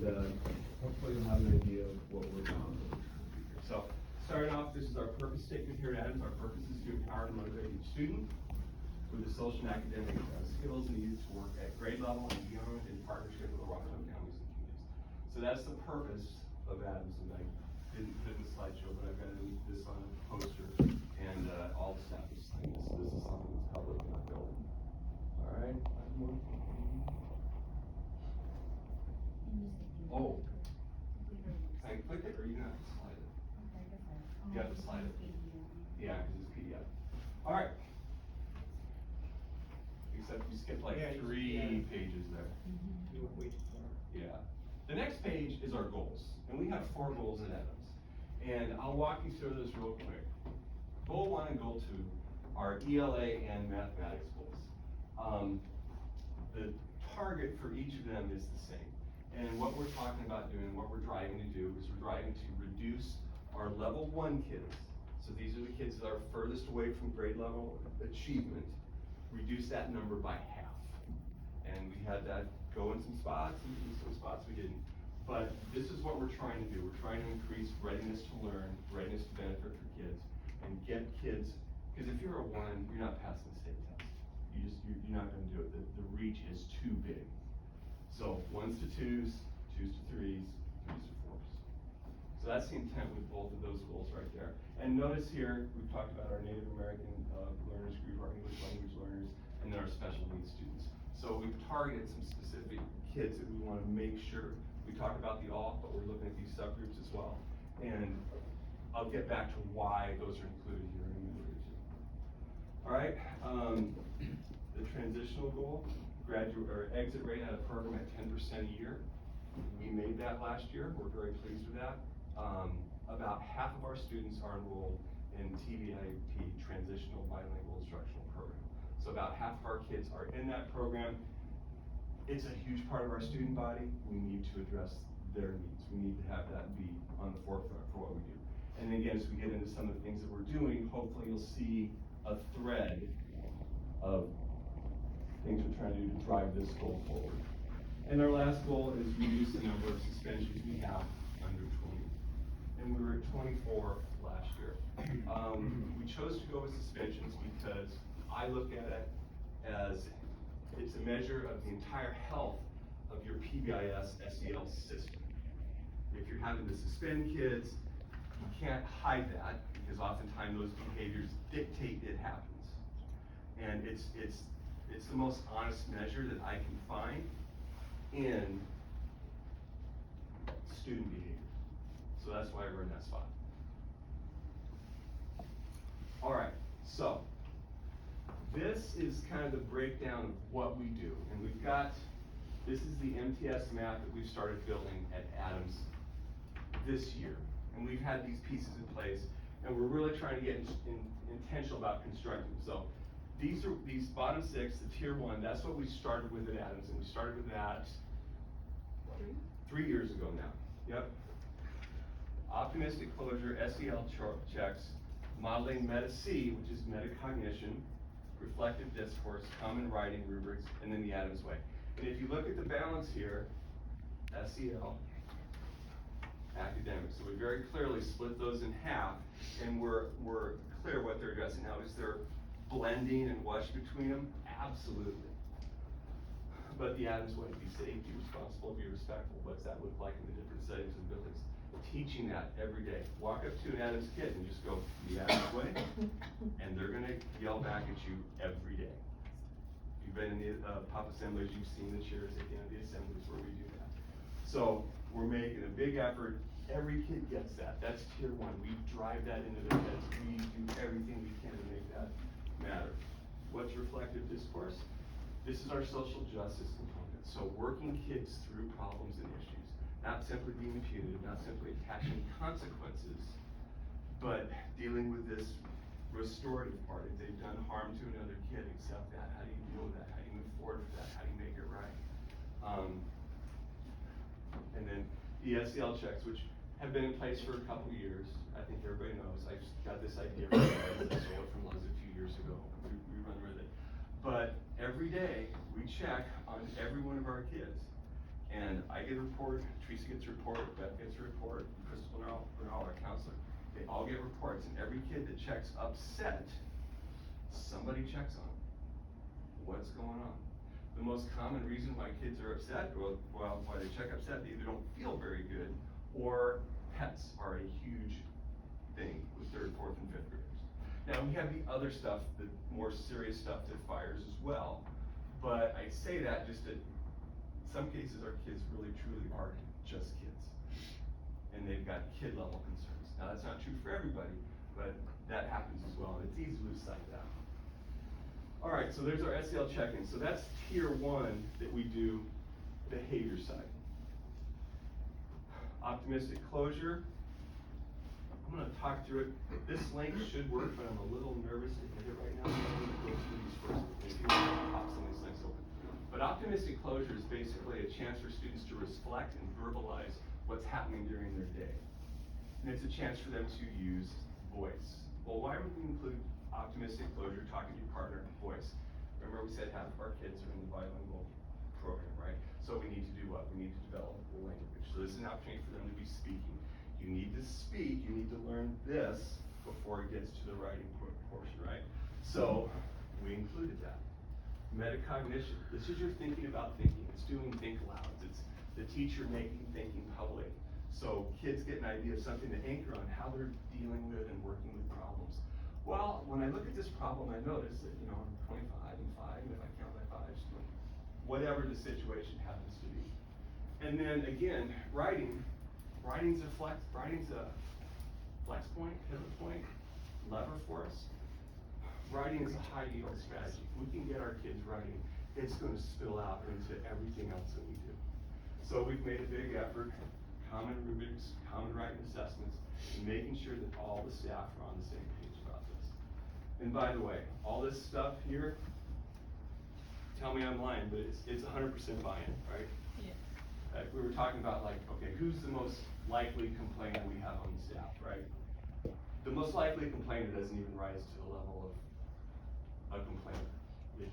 hopefully you'll have an idea of what we're trying to do here. So, starting off, this is our purpose statement here at Adams. Our purpose is to empower and motivate each student with the social and academic skills needed to work at grade level and beyond in partnership with the Rockland counties and communities. So that's the purpose of Adams, and I didn't put it in the slideshow, but I've got this on a poster, and all the staff is saying this. This is something that's public in our building. All right. Oh. Can I click it, or you have to slide it? You have to slide it. Yeah, because it's PDF. All right. Except you skipped like 3 pages there. Yeah. The next page is our goals, and we have 4 goals at Adams. And I'll walk you through this real quick. Goal 1 and goal 2 are ELA and mathematics goals. The target for each of them is the same. And what we're talking about doing, what we're driving to do, is we're driving to reduce our level 1 kids. So these are the kids that are furthest away from grade level achievement. Reduce that number by half. And we had that go in some spots, and in some spots we didn't. But this is what we're trying to do. We're trying to increase readiness to learn, readiness to benefit for kids, and get kids, because if you're a 1, you're not passing the state test. You're not gonna do it. The reach is too big. So 1s to 2s, 2s to 3s, 3s to 4s. So that's the intent with both of those goals right there. And notice here, we've talked about our Native American learners group, our English language learners, and then our special needs students. So we've targeted some specific kids that we want to make sure. We talked about the all, but we're looking at these subgroups as well. And I'll get back to why those are included here in a minute or 2. All right, the transitional goal. Graduate or exit rate out of program at 10% a year. We made that last year. We're very pleased with that. About half of our students are enrolled in TVIP, Transitional Bilingual Instructional Program. So about half of our kids are in that program. It's a huge part of our student body. We need to address their needs. We need to have that be on the forefront for what we do. And again, as we get into some of the things that we're doing, hopefully you'll see a thread of things we're trying to do to drive this goal forward. And our last goal is reduce the number of suspensions we have under 20. And we were at 24 last year. We chose to go with suspensions because I look at it as it's a measure of the entire health of your PBIS SEL system. If you're having to suspend kids, you can't hide that because oftentimes those behaviors dictate it happens. And it's the most honest measure that I can find in student behavior. So that's why we're in that spot. All right, so this is kind of the breakdown of what we do. And we've got, this is the MTS map that we've started building at Adams this year. And we've had these pieces in place, and we're really trying to get intentional about constructing. So these bottom 6, the tier 1, that's what we started with at Adams, and we started with that 3 years ago now. Yep. Optimistic closure, SEL checks, modeling Meta-C, which is metacognition, reflective discourse, common writing rubrics, and then the Adams way. And if you look at the balance here, SEL, academic. So we very clearly split those in half, and we're clear what they're addressing. Now, is there blending and wash between them? Absolutely. But the Adams way, be safe, be responsible, be respectful. What's that look like in the different settings and buildings? Teaching that every day. Walk up to an Adams kid and just go, the Adams way, and they're gonna yell back at you every day. If you've been in the pop assemblies, you've seen the chairs at the end of the assemblies where we do that. So we're making a big effort. Every kid gets that. That's tier 1. We drive that into their heads. We do everything we can to make that matter. What's reflective discourse? This is our social justice component. So working kids through problems and issues. Not simply being punitive, not simply attaching consequences, but dealing with this restorative part. If they've done harm to another kid, accept that. How do you deal with that? How do you move forward with that? How do you make it right? And then the SEL checks, which have been in place for a couple of years. I think everybody knows. I just got this idea from Lowe's a few years ago. We run with it. But every day we check on every one of our kids. And I get a report, Teresa gets a report, Beth gets a report, Crystal Bernal, our counselor, they all get reports, and every kid that checks upset, somebody checks on them. What's going on? The most common reason why kids are upset, well, why they check upset, they either don't feel very good, or pets are a huge thing with 3rd, 4th, and 5th graders. Now, we have the other stuff, the more serious stuff that fires as well, but I say that just that some cases our kids really truly are just kids, and they've got kid level concerns. Now, that's not true for everybody, but that happens as well, and it's easy to lose sight of that. All right, so there's our SEL check-in. So that's tier 1 that we do behavior side. Optimistic closure. I'm going to talk through it. This link should work, but I'm a little nervous to hit it right now. So I'm going to go through these first. If you want to pop some of these links open. But optimistic closure is basically a chance for students to reflect and verbalize what's happening during their day. And it's a chance for them to use voice. Well, why would we include optimistic closure, talking to your partner, voice? Remember we said half of our kids are in the bilingual program, right? So we need to do what? We need to develop the language. So this is an opportunity for them to be speaking. You need to speak, you need to learn this before it gets to the writing portion, right? So we included that. Metacognition. This is your thinking about thinking. It's doing think louds. It's the teacher making thinking public. So kids get an idea of something to anchor on how they're dealing with and working with problems. Well, when I look at this problem, I notice that, I'm 25 and 5, and if I count by 5, whatever the situation happens to be. And then again, writing's a flex point, pivot point, lever for us. Writing is a high yield strategy. If we can get our kids writing, it's going to spill out into everything else that we do. So we've made a big effort, common rubrics, common writing assessments, and making sure that all the staff are on the same page about this. And by the way, all this stuff here, tell me I'm lying, but it's 100% buy-in, right? Yeah. We were talking about okay, who's the most likely complainer we have on the staff, right? The most likely complainer doesn't even rise to the level of a complainer. Anyway,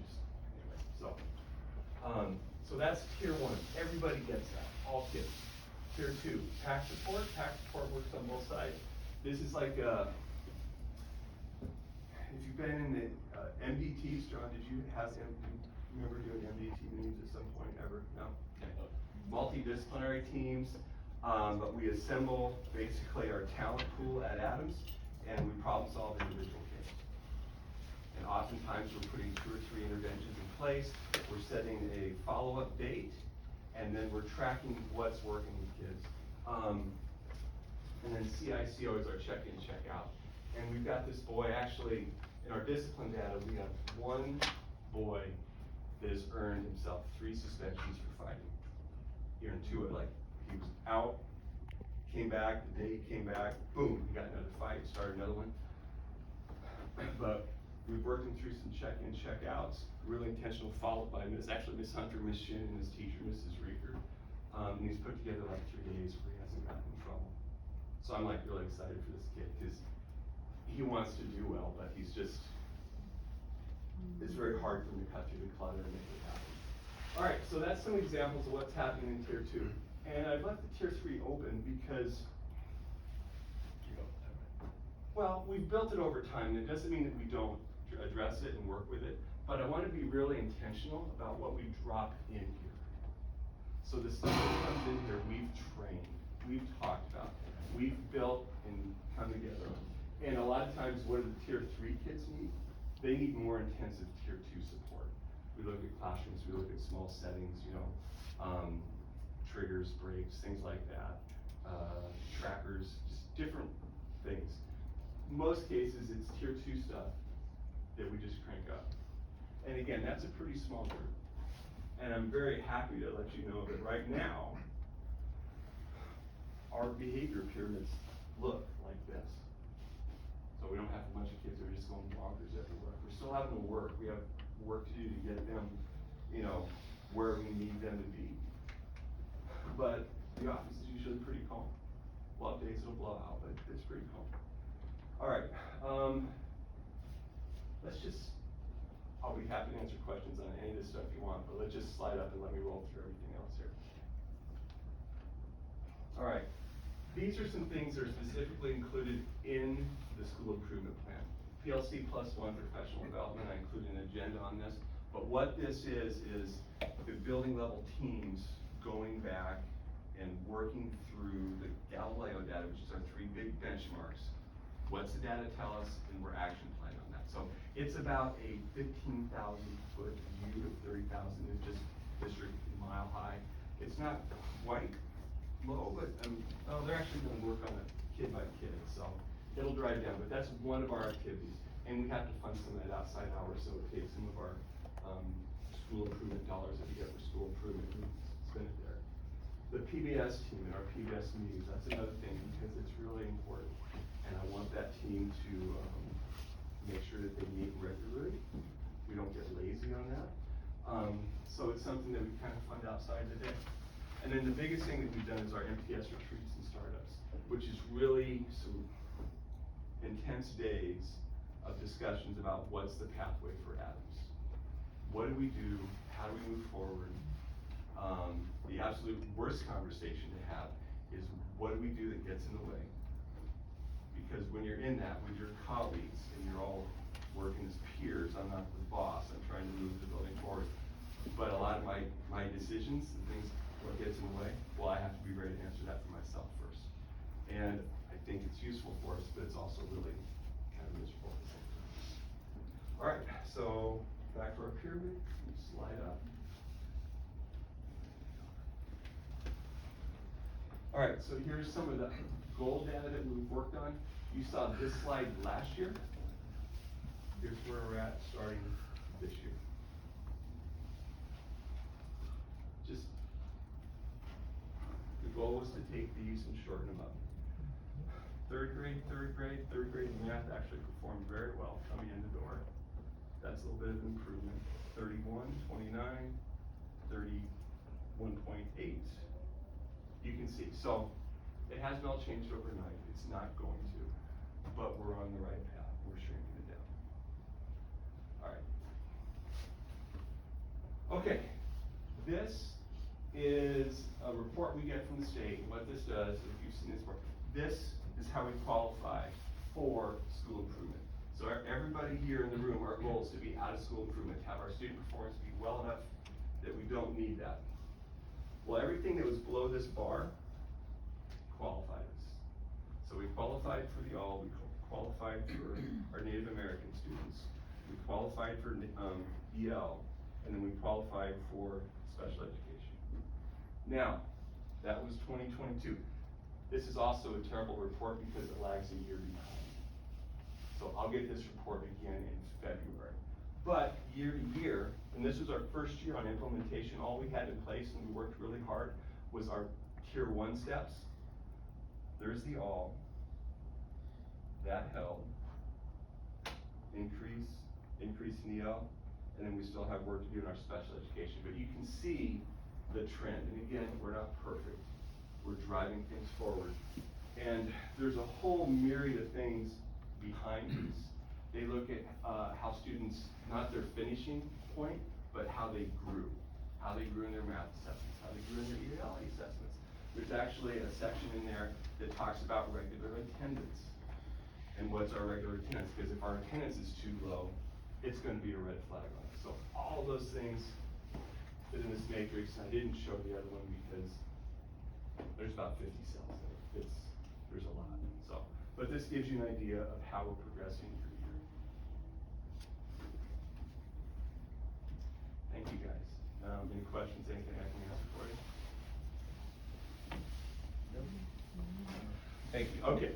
so that's tier 1. Everybody gets that, all kids. Tier 2, PAC support. PAC support works on both sides. This is like if you've been in the MDTs, John, did you remember doing MDT meetings at some point ever? No? Okay. Multidisciplinary teams, but we assemble basically our talent pool at Adams, and we problem solve individual kids. And oftentimes we're putting 2 or 3 interventions in place, we're setting a follow-up date, and then we're tracking what's working with kids. And then CICO is our check-in, check-out. And we've got this boy, actually, in our discipline data, we have 1 boy that has earned himself 3 suspensions for fighting. He earned 2, he was out, came back, the day he came back, boom, he got another fight, started another one. But we've worked him through some check-in, check-outs, really intentional, followed by Miss Hunter, Miss Shin, and his teacher, Mrs. Rieger. And he's put together 3 days where he hasn't gotten in trouble. So I'm really excited for this kid, because he wants to do well, but he's just, it's very hard for him to cut through the clutter and make it happen. All right, so that's some examples of what's happening in tier 2. And I've left the tier 3 open because, well, we've built it over time. It doesn't mean that we don't address it and work with it, but I want to be really intentional about what we drop in here. So the stuff that comes in here, we've trained, we've talked about, we've built and come together on. And a lot of times, what do the tier 3 kids need? They need more intensive tier 2 support. We look at classrooms, we look at small settings, triggers, breaks, things like that, trackers, just different things. In most cases, it's tier 2 stuff that we just crank up. And again, that's a pretty small group. And I'm very happy to let you know that right now, our behavior pyramids look like this. So we don't have a bunch of kids that are just going bonkers everywhere. We're still having to work. We have work to do to get them, where we need them to be. But the office is usually pretty calm. A lot of days it'll blow out, but it's pretty calm. All right, I'll be happy to answer questions on any of this stuff you want, but let's just slide up and let me roll through everything else here. All right, these are some things that are specifically included in the school improvement plan. PLC +1 professional development, I included an agenda on this, but what this is the building level teams going back and working through the Galileo data, which is our 3 big benchmarks. What's the data tell us, and we're action planning on that. So it's about a 15,000 foot view of 30,000 is just district mile high. It's not quite low, but they're actually gonna work on it kid by kid, so it'll drive down, but that's one of our activities. And we have to fund some of that outside hours, so it takes some of our school improvement dollars that we get for school improvement, we spend it there. The PBS team and our PBS meetings, that's another thing, because it's really important. And I want that team to make sure that they meet regularly. We don't get lazy on that. So it's something that we kind of fund outside the day. And then the biggest thing that we've done is our MTS retreats and startups, which is really some intense days of discussions about what's the pathway for Adams. What do we do? How do we move forward? The absolute worst conversation to have is what do we do that gets in the way? Because when you're in that with your colleagues and you're all working as peers, I'm not the boss, I'm trying to move the building forward. But a lot of my decisions and things, what gets in the way, well, I have to be ready to answer that for myself first. And I think it's useful for us, but it's also really kind of miserable at the same time. All right, so back to our pyramid, slide up. All right, so here's some of the goal data that we've worked on. You saw this slide last year. Here's where we're at starting this year. Just, the goal was to take these and shorten them up. Third grade math actually performed very well coming in the door. That's a little bit of improvement. 31, 29, 31.8. You can see, so it hasn't all changed overnight. It's not going to, but we're on the right path. We're shrinking it down. All right. Okay, this is a report we get from the state. What this does, if you've seen this before, this is how we qualify for school improvement. So everybody here in the room, our goal is to be out of school improvement, to have our student performance be well enough that we don't need that. Well, everything that was below this bar qualified us. So we qualified for the all, we qualified for our Native American students, we qualified for EL, and then we qualified for special education. Now, that was 2022. This is also a terrible report because it lags a year behind. So I'll get this report again in February. But year to year, and this was our first year on implementation, all we had in place and we worked really hard was our tier 1 steps. There's the all, that held, increase in EL, and then we still have work to do in our special education. But you can see the trend, and again, we're not perfect. We're driving things forward. And there's a whole myriad of things behind these. They look at how students, not their finishing point, but how they grew in their math assessments, how they grew in their EL assessments. There's actually a section in there that talks about regular attendance. And what's our regular attendance? Because if our attendance is too low, it's going to be a red flag on us. So all those things that in this matrix, I didn't show the other one because there's about 50 cells there. There's a lot. So, but this gives you an idea of how we're progressing year to year. Thank you guys. Any questions, anything I can answer for you? Thank you. Okay,